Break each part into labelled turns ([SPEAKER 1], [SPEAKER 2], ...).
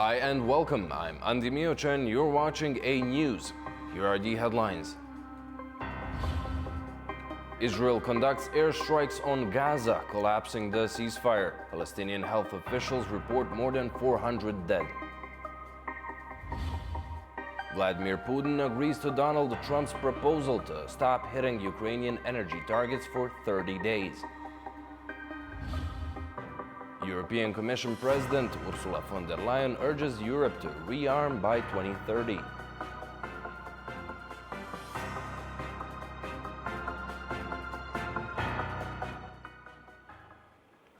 [SPEAKER 1] Hi and welcome. I'm Andy Miochen. You're watching A News. Here are the headlines. Israel conducts airstrikes on Gaza, collapsing the ceasefire. Palestinian health officials report more than 400 dead. Vladimir Putin agrees to Donald Trump's proposal to stop hitting Ukrainian energy targets for 30 days. European Commission President Ursula von der Leyen urges Europe to rearm by 2030.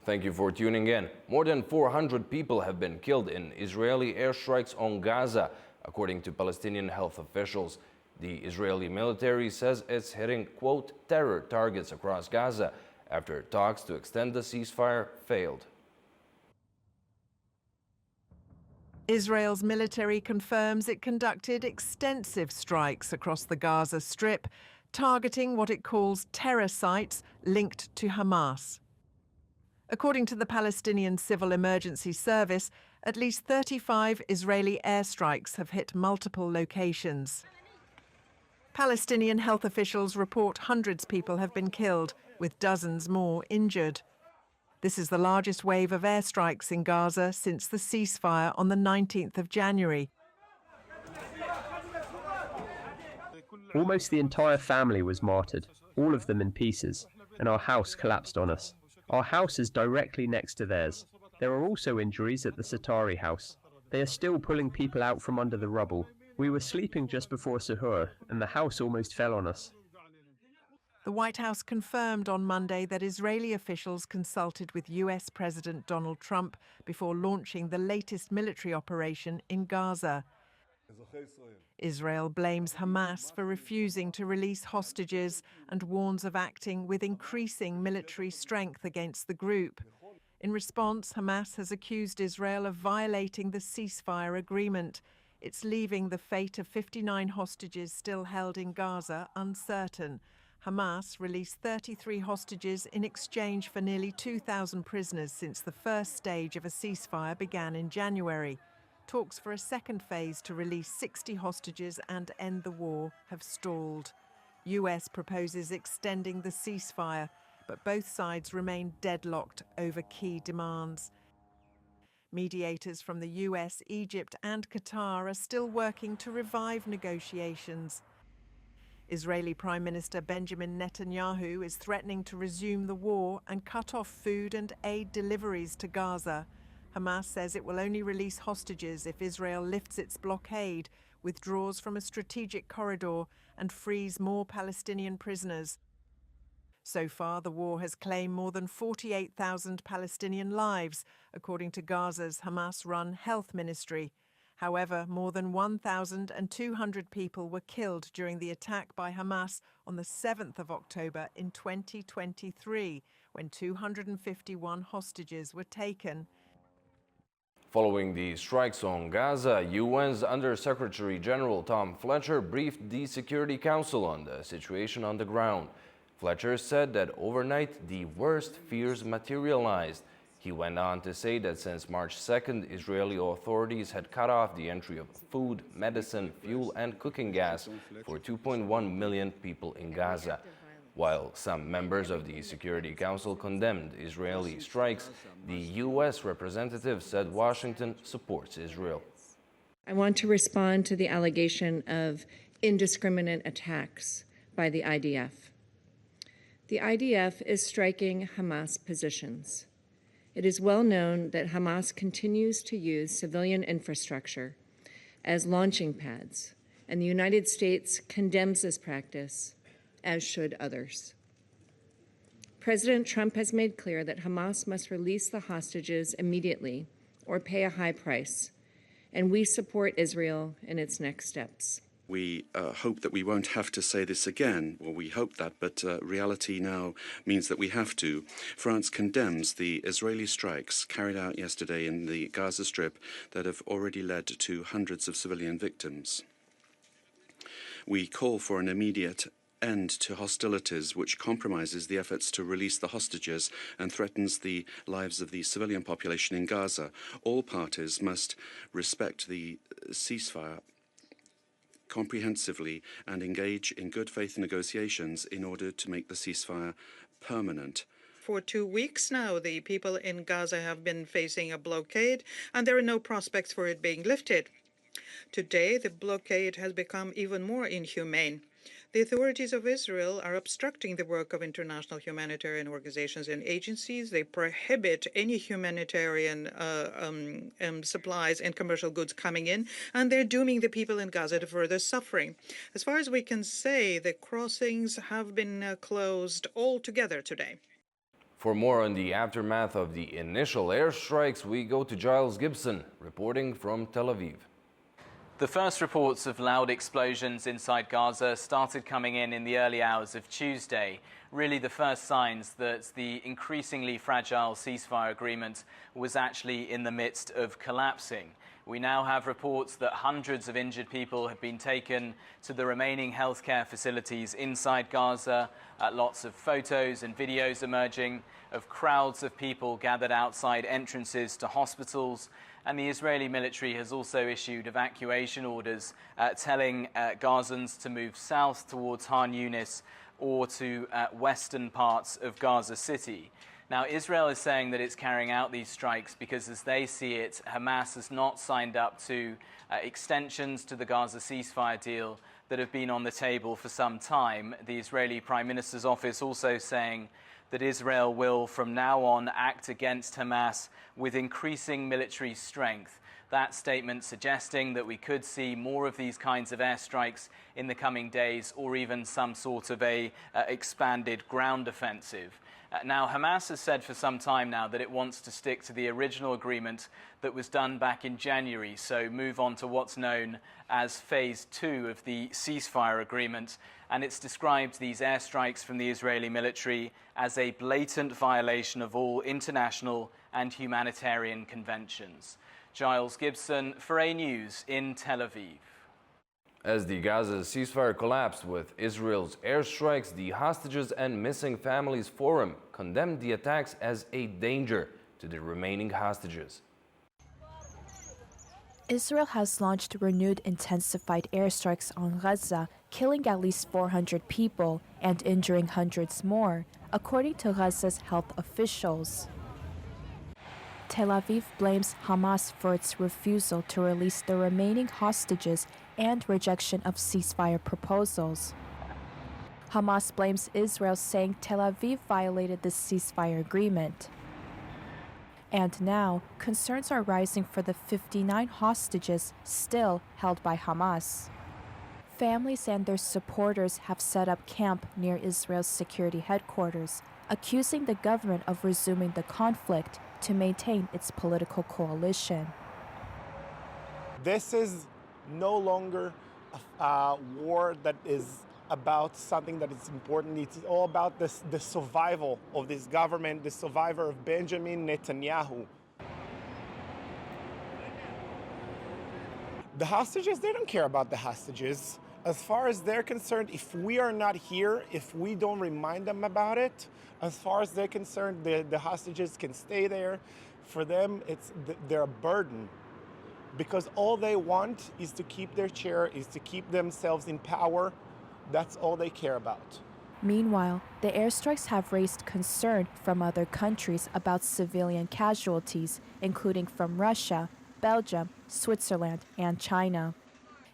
[SPEAKER 1] Thank you for tuning in. More than 400 people have been killed in Israeli airstrikes on Gaza, according to Palestinian health officials. The Israeli military says it's hitting, quote, terror targets across Gaza after talks to extend the ceasefire failed.
[SPEAKER 2] Israel's military confirms it conducted extensive strikes across the Gaza Strip, targeting what it calls terror sites linked to Hamas. According to the Palestinian Civil Emergency Service, at least 35 Israeli airstrikes have hit multiple locations. Palestinian health officials report hundreds of people have been killed, with dozens more injured. This is the largest wave of airstrikes in Gaza since the ceasefire on the 19th of January.
[SPEAKER 3] Almost the entire family was martyred, all of them in pieces, and our house collapsed on us. Our house is directly next to theirs. There are also injuries at the Satari house. They are still pulling people out from under the rubble. We were sleeping just before Suhoor, and the house almost fell on us.
[SPEAKER 2] The White House confirmed on Monday that Israeli officials consulted with US President Donald Trump before launching the latest military operation in Gaza. Israel blames Hamas for refusing to release hostages and warns of acting with increasing military strength against the group. In response, Hamas has accused Israel of violating the ceasefire agreement. It's leaving the fate of 59 hostages still held in Gaza uncertain. Hamas released 33 hostages in exchange for nearly 2,000 prisoners since the first stage of a ceasefire began in January. Talks for a second phase to release 60 hostages and end the war have stalled. US proposes extending the ceasefire, but both sides remain deadlocked over key demands. Mediators from the US, Egypt and Qatar are still working to revive negotiations. Israeli Prime Minister Benjamin Netanyahu is threatening to resume the war and cut off food and aid deliveries to Gaza. Hamas says it will only release hostages if Israel lifts its blockade, withdraws from a strategic corridor, and frees more Palestinian prisoners. So far, the war has claimed more than 48,000 Palestinian lives, according to Gaza's Hamas-run health ministry. However, more than 1,200 people were killed during the attack by Hamas on the 7th of October in 2023, when 251 hostages were taken.
[SPEAKER 1] Following the strikes on Gaza, UN's Under-Secretary General Tom Fletcher briefed the Security Council on the situation on the ground. Fletcher said that overnight the worst fears materialized. He went on to say that since March 2nd, Israeli authorities had cut off the entry of food, medicine, fuel and cooking gas for 2.1 million people in Gaza. While some members of the Security Council condemned Israeli strikes, the U.S. representative said Washington supports Israel.
[SPEAKER 4] I want to respond to the allegation of indiscriminate attacks by the IDF. The IDF is striking Hamas positions. It is well known that Hamas continues to use civilian infrastructure as launching pads, and the United States condemns this practice, as should others. President Trump has made clear that Hamas must release the hostages immediately or pay a high price, and we support Israel in its next steps.
[SPEAKER 5] We hope that we won't have to say this again, or we hope that, but reality now means that we have to. France condemns the Israeli strikes carried out yesterday in the Gaza Strip that have already led to hundreds of civilian victims. We call for an immediate end to hostilities which compromises the efforts to release the hostages and threatens the lives of the civilian population in Gaza. All parties must respect the ceasefire comprehensively and engage in good faith negotiations in order to make the ceasefire permanent.
[SPEAKER 6] For 2 weeks now, the people in Gaza have been facing a blockade, and there are no prospects for it being lifted. Today, the blockade has become even more inhumane. The authorities of Israel are obstructing the work of international humanitarian organizations and agencies. They prohibit any humanitarian supplies and commercial goods coming in, and they're dooming the people in Gaza to further suffering. As far as we can say, the crossings have been closed altogether today.
[SPEAKER 1] For more on the aftermath of the initial airstrikes, we go to Giles Gibson, reporting from Tel Aviv.
[SPEAKER 7] The first reports of loud explosions inside Gaza started coming in the early hours of Tuesday. Really the first signs that the increasingly fragile ceasefire agreement was actually in the midst of collapsing. We now have reports that hundreds of injured people have been taken to the remaining healthcare facilities inside Gaza. Lots of photos and videos emerging of crowds of people gathered outside entrances to hospitals. And the Israeli military has also issued evacuation orders telling Gazans to move south towards Khan Yunis or to western parts of Gaza City. Now, Israel is saying that it's carrying out these strikes because, as they see it, Hamas has not signed up to extensions to the Gaza ceasefire deal that have been on the table for some time. The Israeli Prime Minister's office also saying that Israel will, from now on, act against Hamas with increasing military strength. That statement suggesting that we could see more of these kinds of airstrikes in the coming days, or even some sort of a expanded ground offensive. Now, Hamas has said for some time now that it wants to stick to the original agreement that was done back in January, so move on to what's known as Phase 2 of the ceasefire agreement. And it's described these airstrikes from the Israeli military as a blatant violation of all international and humanitarian conventions. Giles Gibson for A News in Tel Aviv.
[SPEAKER 1] As the Gaza ceasefire collapsed with Israel's airstrikes, the Hostages and Missing Families Forum condemned the attacks as a danger to the remaining hostages.
[SPEAKER 8] Israel has launched renewed intensified airstrikes on Gaza, killing at least 400 people and injuring hundreds more, according to Gaza's health officials. Tel Aviv blames Hamas for its refusal to release the remaining hostages and rejection of ceasefire proposals. Hamas blames Israel, saying Tel Aviv violated the ceasefire agreement. And now, concerns are rising for the 59 hostages still held by Hamas. Families and their supporters have set up camp near Israel's security headquarters, accusing the government of resuming the conflict to maintain its political coalition.
[SPEAKER 9] This is no longer a war that is about something that is important. It's all about the survival of this government, the survival of Benjamin Netanyahu. The hostages, they don't care about the hostages. As far as they're concerned, if we are not here, if we don't remind them about it, as far as they're concerned, the hostages can stay there. For them, they're a burden, because all they want is to keep their chair, is to keep themselves in power. That's all they care about.
[SPEAKER 8] Meanwhile, the airstrikes have raised concern from other countries about civilian casualties, including from Russia, Belgium, Switzerland, and China.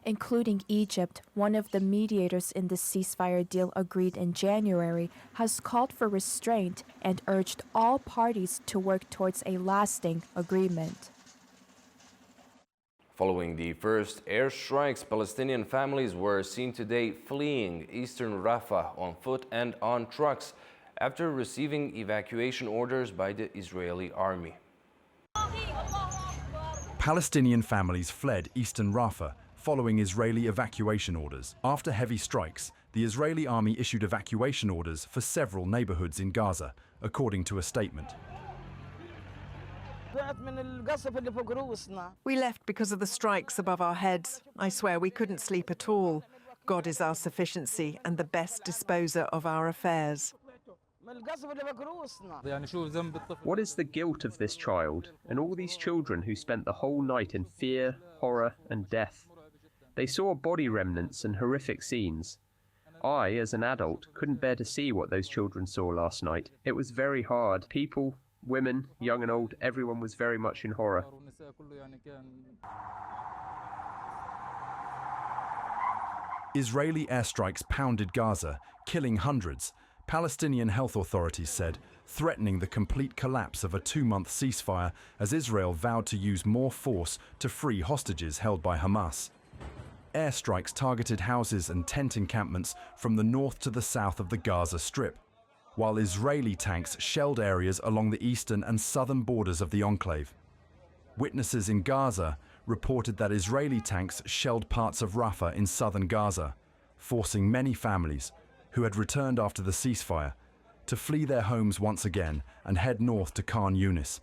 [SPEAKER 8] Including Egypt, one of the mediators in the ceasefire deal agreed in January, has called for restraint and urged all parties to work towards a lasting agreement.
[SPEAKER 1] Following the first airstrikes, Palestinian families were seen today fleeing eastern Rafah on foot and on trucks after receiving evacuation orders by the Israeli army.
[SPEAKER 10] Palestinian families fled eastern Rafah following Israeli evacuation orders. After heavy strikes, the Israeli army issued evacuation orders for several neighborhoods in Gaza, according to a statement.
[SPEAKER 2] We left because of the strikes above our heads. I swear we couldn't sleep at all. God is our sufficiency and the best disposer of our affairs.
[SPEAKER 3] What is the guilt of this child and all these children who spent the whole night in fear, horror, and death? They saw body remnants and horrific scenes. I, as an adult, couldn't bear to see what those children saw last night. It was very hard. People, women, young and old, everyone was very much in horror.
[SPEAKER 10] Israeli airstrikes pounded Gaza, killing hundreds, Palestinian health authorities said, threatening the complete collapse of a 2-month ceasefire as Israel vowed to use more force to free hostages held by Hamas. Airstrikes targeted houses and tent encampments from the north to the south of the Gaza Strip, while Israeli tanks shelled areas along the eastern and southern borders of the enclave. Witnesses in Gaza reported that Israeli tanks shelled parts of Rafah in southern Gaza, forcing many families who had returned after the ceasefire to flee their homes once again and head north to Khan Yunis.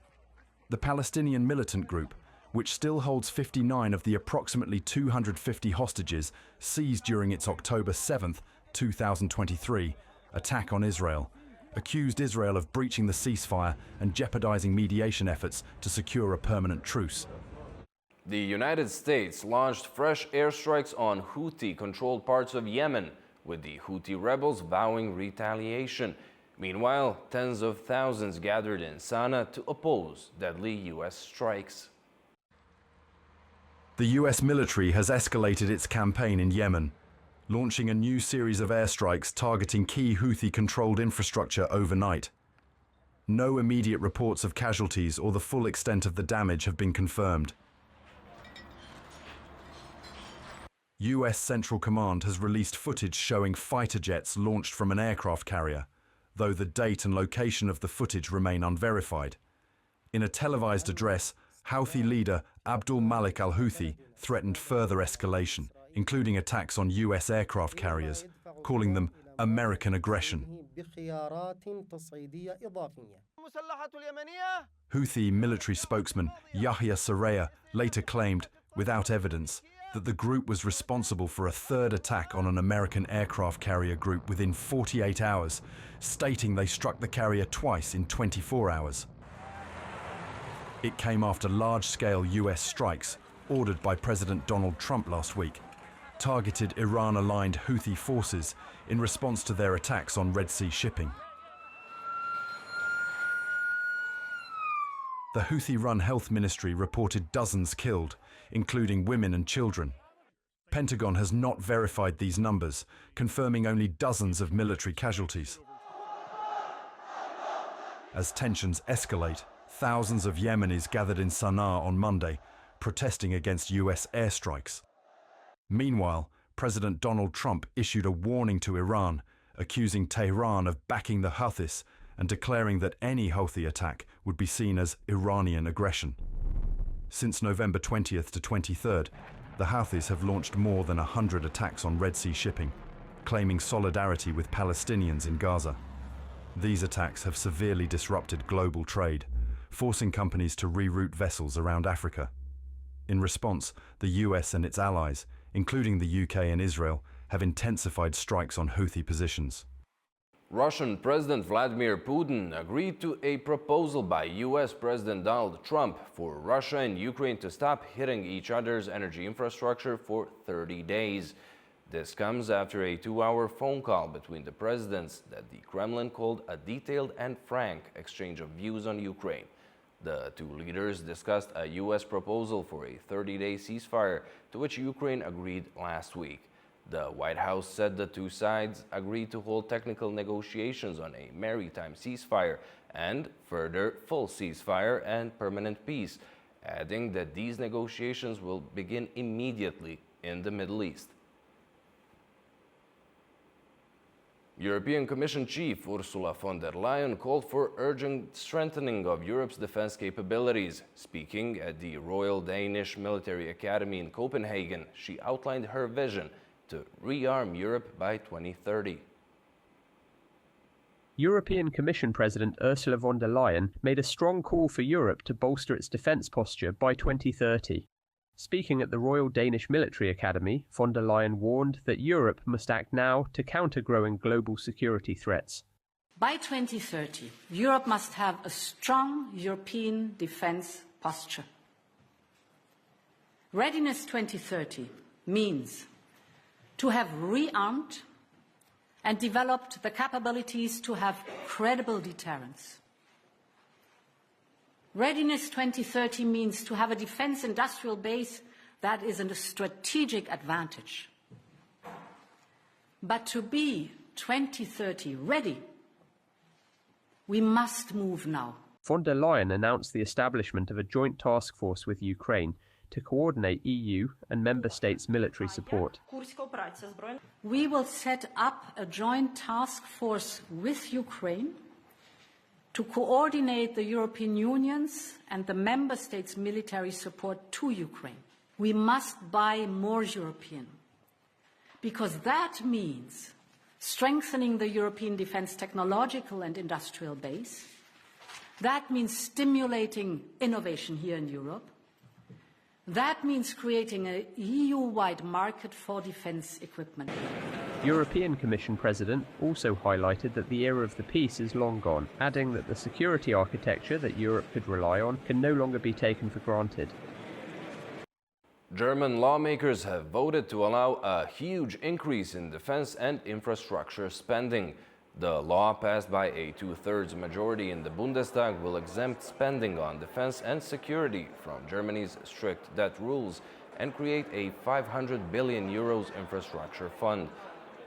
[SPEAKER 10] The Palestinian militant group, which still holds 59 of the approximately 250 hostages seized during its October 7, 2023, attack on Israel, accused Israel of breaching the ceasefire and jeopardizing mediation efforts to secure a permanent truce.
[SPEAKER 1] The United States launched fresh airstrikes on Houthi-controlled parts of Yemen, with the Houthi rebels vowing retaliation. Meanwhile, tens of thousands gathered in Sana'a to oppose deadly U.S. strikes.
[SPEAKER 10] The US military has escalated its campaign in Yemen, launching a new series of airstrikes targeting key Houthi-controlled infrastructure overnight. No immediate reports of casualties or the full extent of the damage have been confirmed. US Central Command has released footage showing fighter jets launched from an aircraft carrier, though the date and location of the footage remain unverified. In a televised address, Houthi leader Abdul Malik al-Houthi threatened further escalation, including attacks on US aircraft carriers, calling them American aggression. Houthi military spokesman Yahya Saraya later claimed, without evidence, that the group was responsible for a third attack on an American aircraft carrier group within 48 hours, stating they struck the carrier twice in 24 hours. It came after large-scale US strikes, ordered by President Donald Trump last week, targeted Iran-aligned Houthi forces in response to their attacks on Red Sea shipping. The Houthi-run health ministry reported dozens killed, including women and children. Pentagon has not verified these numbers, confirming only dozens of military casualties. As tensions escalate, thousands of Yemenis gathered in Sana'a on Monday, protesting against US airstrikes. Meanwhile, President Donald Trump issued a warning to Iran, accusing Tehran of backing the Houthis and declaring that any Houthi attack would be seen as Iranian aggression. Since November 20th to 23rd, the Houthis have launched more than 100 attacks on Red Sea shipping, claiming solidarity with Palestinians in Gaza. These attacks have severely disrupted global trade, forcing companies to reroute vessels around Africa. In response, the US and its allies, including the UK and Israel, have intensified strikes on Houthi positions.
[SPEAKER 1] Russian President Vladimir Putin agreed to a proposal by US President Donald Trump for Russia and Ukraine to stop hitting each other's energy infrastructure for 30 days. This comes after a 2-hour phone call between the presidents that the Kremlin called a detailed and frank exchange of views on Ukraine. The two leaders discussed a U.S. proposal for a 30-day ceasefire, to which Ukraine agreed last week. The White House said the two sides agreed to hold technical negotiations on a maritime ceasefire and further full ceasefire and permanent peace, adding that these negotiations will begin immediately in the Middle East. European Commission Chief Ursula von der Leyen called for urgent strengthening of Europe's defense capabilities. Speaking at the Royal Danish Military Academy in Copenhagen, she outlined her vision to rearm Europe by 2030.
[SPEAKER 3] European Commission President Ursula von der Leyen made a strong call for Europe to bolster its defence posture by 2030. Speaking at the Royal Danish Military Academy, von der Leyen warned that Europe must act now to counter growing global security threats.
[SPEAKER 11] By 2030, Europe must have a strong European defence posture. Readiness 2030 means to have rearmed and developed the capabilities to have credible deterrence. Readiness 2030 means to have a defence industrial base that is a strategic advantage. But to be 2030 ready, we must move now.
[SPEAKER 3] Von der Leyen announced the establishment of a joint task force with Ukraine to coordinate EU and member states' military support.
[SPEAKER 11] We will set up a joint task force with Ukraine to coordinate the European Union's and the member states' military support to Ukraine. We must buy more European, because that means strengthening the European defence technological and industrial base. That means stimulating innovation here in Europe. That means creating an EU-wide market for defence equipment.
[SPEAKER 3] European Commission President also highlighted that the era of the peace is long gone, adding that the security architecture that Europe could rely on can no longer be taken for granted.
[SPEAKER 1] German lawmakers have voted to allow a huge increase in defense and infrastructure spending. The law, passed by a two-thirds majority in the Bundestag, will exempt spending on defense and security from Germany's strict debt rules and create a 500 billion euros infrastructure fund.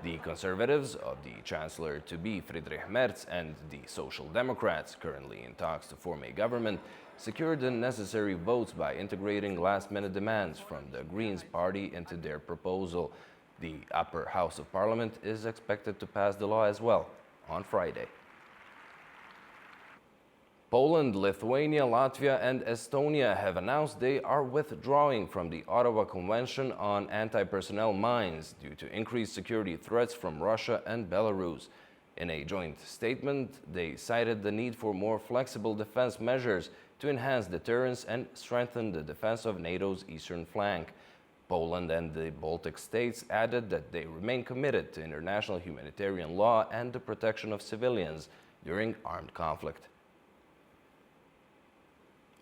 [SPEAKER 1] The Conservatives, of the Chancellor-to-be Friedrich Merz, and the Social Democrats, currently in talks to form a government, secured the necessary votes by integrating last-minute demands from the Greens party into their proposal. The upper house of parliament is expected to pass the law as well on Friday. Poland, Lithuania, Latvia, and Estonia have announced they are withdrawing from the Ottawa Convention on Anti-Personnel Mines due to increased security threats from Russia and Belarus. In a joint statement, they cited the need for more flexible defense measures to enhance deterrence and strengthen the defense of NATO's eastern flank. Poland and the Baltic states added that they remain committed to international humanitarian law and the protection of civilians during armed conflict.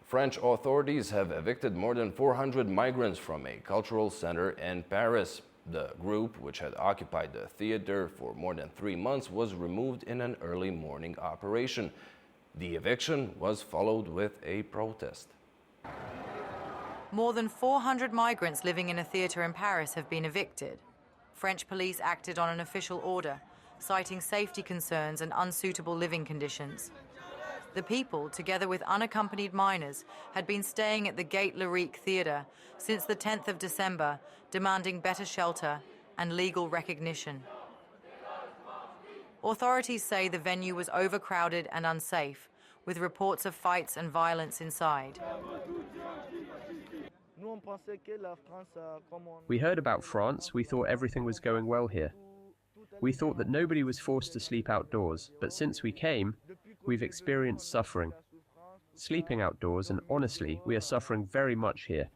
[SPEAKER 1] French authorities have evicted more than 400 migrants from a cultural center in Paris. The group, which had occupied the theater for more than 3 months, was removed in an early morning operation. The eviction was followed with a protest.
[SPEAKER 12] More than 400 migrants living in a theatre in Paris have been evicted. French police acted on an official order, citing safety concerns and unsuitable living conditions. The people, together with unaccompanied minors, had been staying at the Gate Lyrique Theatre since the 10th of December, demanding better shelter and legal recognition. Authorities say the venue was overcrowded and unsafe, with reports of fights and violence inside.
[SPEAKER 3] We heard about France. We thought everything was going well here. We thought that nobody was forced to sleep outdoors, but since we came, we've experienced suffering. Sleeping outdoors, and honestly, we are suffering very much here.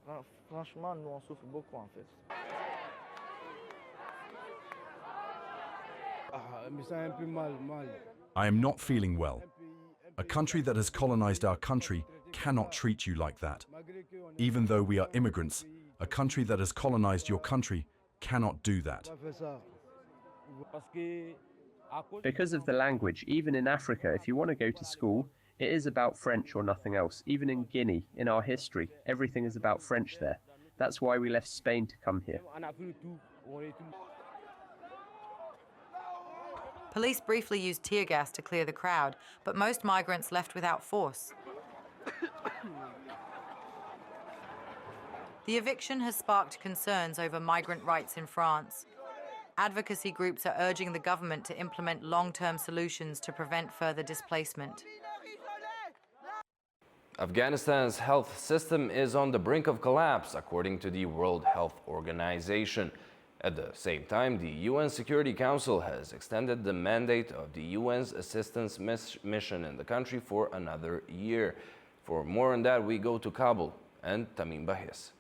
[SPEAKER 10] I am not feeling well. A country that has colonized our country cannot treat you like that. Even though we are immigrants, a country that has colonized your country cannot do that.
[SPEAKER 3] Because of the language, even in Africa, if you want to go to school, it is about French or nothing else. Even in Guinea, in our history, everything is about French there. That's why we left Spain to come here.
[SPEAKER 12] Police briefly used tear gas to clear the crowd, but most migrants left without force. The eviction has sparked concerns over migrant rights in France. Advocacy groups are urging the government to implement long-term solutions to prevent further displacement.
[SPEAKER 1] Afghanistan's health system is on the brink of collapse, according to the World Health Organization. At the same time, the UN Security Council has extended the mandate of the UN's assistance mission in the country for another year. For more on that, we go to Kabul and Tamim Bahis.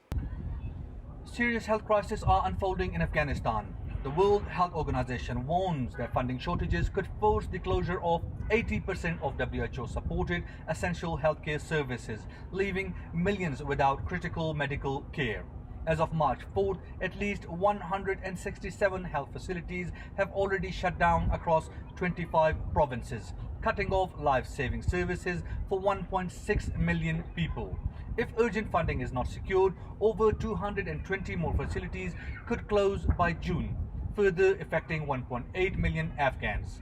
[SPEAKER 13] serious health crises are unfolding in Afghanistan. The World Health Organization warns that funding shortages could force the closure of 80% of WHO-supported essential healthcare services, leaving millions without critical medical care. As of March 4th, at least 167 health facilities have already shut down across 25 provinces, cutting off life-saving services for 1.6 million people. If urgent funding is not secured, over 220 more facilities could close by June, further affecting 1.8 million Afghans.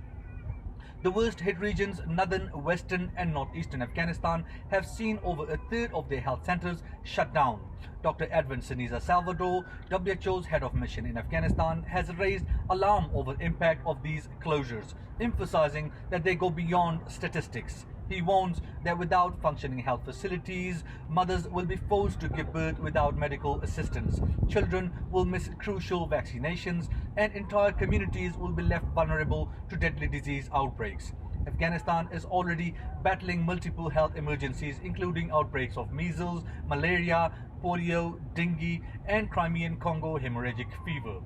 [SPEAKER 13] The worst-hit regions, northern, western and northeastern Afghanistan, have seen over a third of their health centers shut down. Dr. Edwin Siniza Salvador, WHO's head of mission in Afghanistan, has raised alarm over the impact of these closures, emphasizing that they go beyond statistics. He warns that without functioning health facilities, mothers will be forced to give birth without medical assistance, children will miss crucial vaccinations, and entire communities will be left vulnerable to deadly disease outbreaks. Afghanistan is already battling multiple health emergencies, including outbreaks of measles, malaria, polio, dengue, and Crimean Congo hemorrhagic fever.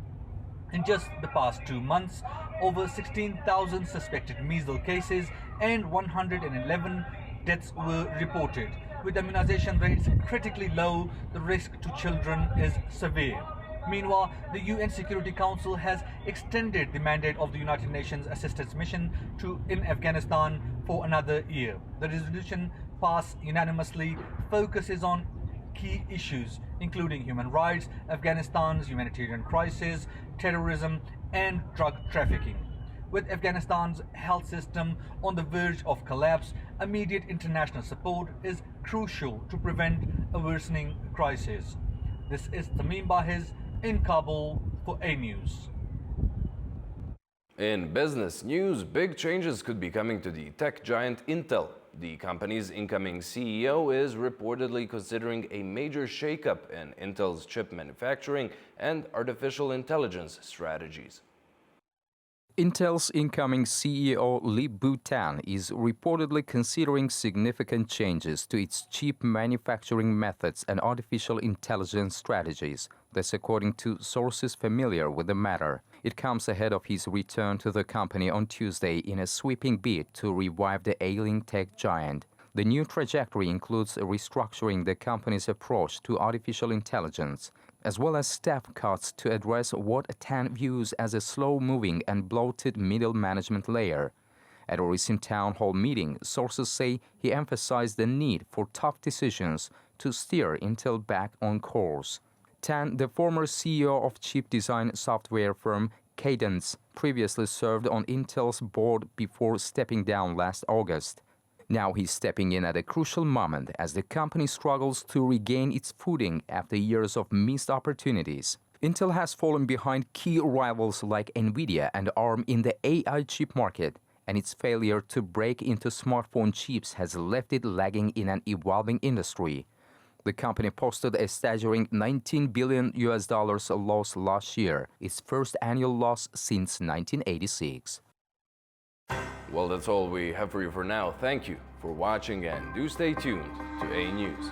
[SPEAKER 13] In just the past 2 months, over 16,000 suspected measles cases and 111 deaths were reported. With immunization rates critically low, the risk to children is severe. Meanwhile, the UN Security Council has extended the mandate of the United Nations Assistance Mission in Afghanistan for another year. The resolution, passed unanimously, focuses on key issues including human rights, Afghanistan's humanitarian crisis, terrorism and drug trafficking. With Afghanistan's health system on the verge of collapse, immediate international support is crucial to prevent a worsening crisis. This is Tamim Bahiz in Kabul for A News.
[SPEAKER 1] In business news, big changes could be coming to the tech giant Intel. The company's incoming CEO is reportedly considering a major shakeup in Intel's chip manufacturing and artificial intelligence strategies.
[SPEAKER 14] Intel's incoming CEO Lip-Bu Tan is reportedly considering significant changes to its chip manufacturing methods and artificial intelligence strategies. That's according to sources familiar with the matter. It comes ahead of his return to the company on Tuesday in a sweeping bid to revive the ailing tech giant. The new trajectory includes restructuring the company's approach to artificial intelligence, as well as staff cuts to address what Tan views as a slow-moving and bloated middle management layer. At a recent town hall meeting, sources say he emphasized the need for tough decisions to steer Intel back on course. Tan, the former CEO of chip design software firm Cadence, previously served on Intel's board before stepping down last August. Now he's stepping in at a crucial moment as the company struggles to regain its footing after years of missed opportunities. Intel has fallen behind key rivals like Nvidia and ARM in the AI chip market, and its failure to break into smartphone chips has left it lagging in an evolving industry. The company posted a staggering $19 billion loss last year, its first annual loss since 1986.
[SPEAKER 1] Well, that's all we have for you for now. Thank you for watching and do stay tuned to A News.